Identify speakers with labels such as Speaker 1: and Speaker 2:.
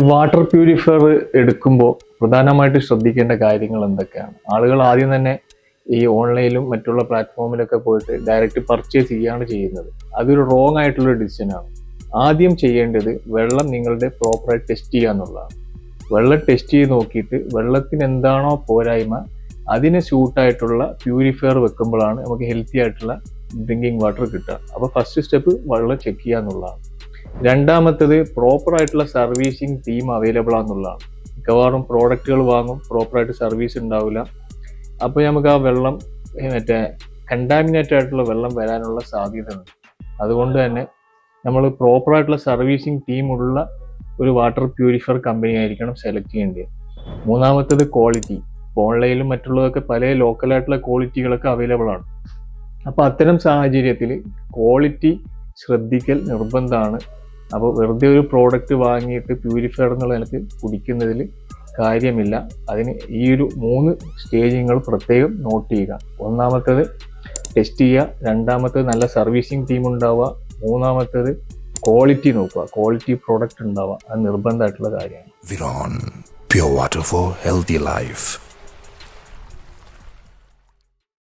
Speaker 1: Water purifier എടുക്കുമ്പോൾ പ്രധാനമായിട്ട് ശ്രദ്ധിക്കേണ്ട കാര്യങ്ങൾ എന്തൊക്കെയാണ്? ആളുകൾ ആദ്യം തന്നെ ഈ ഓൺലൈനിലും മറ്റുള്ള പ്ലാറ്റ്ഫോമിലൊക്കെ പോയിട്ട് ഡയറക്റ്റ് പർച്ചേസ് ചെയ്യുകയാണ് ചെയ്യുന്നത്. അതൊരു റോങ് ആയിട്ടുള്ള ഡിസിഷനാണ്. ആദ്യം ചെയ്യേണ്ടത് വെള്ളം നിങ്ങളുടെ പ്രോപ്പറായിട്ട് ടെസ്റ്റ് ചെയ്യുക എന്നുള്ളതാണ്. വെള്ളം ടെസ്റ്റ് ചെയ്ത് നോക്കിയിട്ട് വെള്ളത്തിന് എന്താണോ പോരായ്മ അതിന് സ്യൂട്ടായിട്ടുള്ള പ്യൂരിഫയർ വെക്കുമ്പോഴാണ് നമുക്ക് ഹെൽത്തി ആയിട്ടുള്ള ഡ്രിങ്കിങ് വാട്ടർ കിട്ടുക. അപ്പോൾ ഫസ്റ്റ് സ്റ്റെപ്പ് വെള്ളം ചെക്ക് ചെയ്യുക എന്നുള്ളതാണ്. രണ്ടാമത്തത് പ്രോപ്പറായിട്ടുള്ള സർവീസിങ് ടീം അവൈലബിൾ ആണെന്നുള്ളതാണ്. മിക്കവാറും പ്രോഡക്റ്റുകൾ വാങ്ങും, പ്രോപ്പറായിട്ട് സർവീസ് ഉണ്ടാവില്ല. അപ്പോൾ നമുക്ക് ആ വെള്ളം കണ്ടാമിനേറ്റഡ് ആയിട്ടുള്ള വെള്ളം വരാനുള്ള സാധ്യത ഉണ്ട്. അതുകൊണ്ട് തന്നെ നമ്മൾ പ്രോപ്പറായിട്ടുള്ള സർവീസിങ് ടീം ഉള്ള ഒരു വാട്ടർ പ്യൂരിഫയർ കമ്പനി ആയിരിക്കണം സെലക്ട് ചെയ്യേണ്ടത്. മൂന്നാമത്തത് ക്വാളിറ്റി. ഓൺലൈനിലും മറ്റുള്ളതൊക്കെ പല ലോക്കലായിട്ടുള്ള ക്വാളിറ്റികളൊക്കെ അവൈലബിൾ ആണ്. അപ്പോൾ അത്തരം സാഹചര്യത്തിൽ ക്വാളിറ്റി ശ്രദ്ധിക്കൽ നിർബന്ധമാണ്. അപ്പോൾ വെറുതെ ഒരു പ്രോഡക്റ്റ് വാങ്ങിയിട്ട് പ്യൂരിഫയർ എന്നുള്ള നിലക്ക് കുടിക്കുന്നതിൽ കാര്യമില്ല. അതിന് ഈ ഒരു 3 സ്റ്റേജുകൾ പ്രത്യേകം നോട്ട് ചെയ്യുക. ഒന്നാമത്തേത് ടെസ്റ്റ് ചെയ്യുക, രണ്ടാമത്തേത് നല്ല സർവീസിങ് ടീം ഉണ്ടാവുക, മൂന്നാമത്തേത് ക്വാളിറ്റി നോക്കുക, ക്വാളിറ്റി പ്രോഡക്റ്റ് ഉണ്ടാവുക. അത് നിർബന്ധമായിട്ടുള്ള കാര്യമാണ്.
Speaker 2: Viron, pure water for healthy life.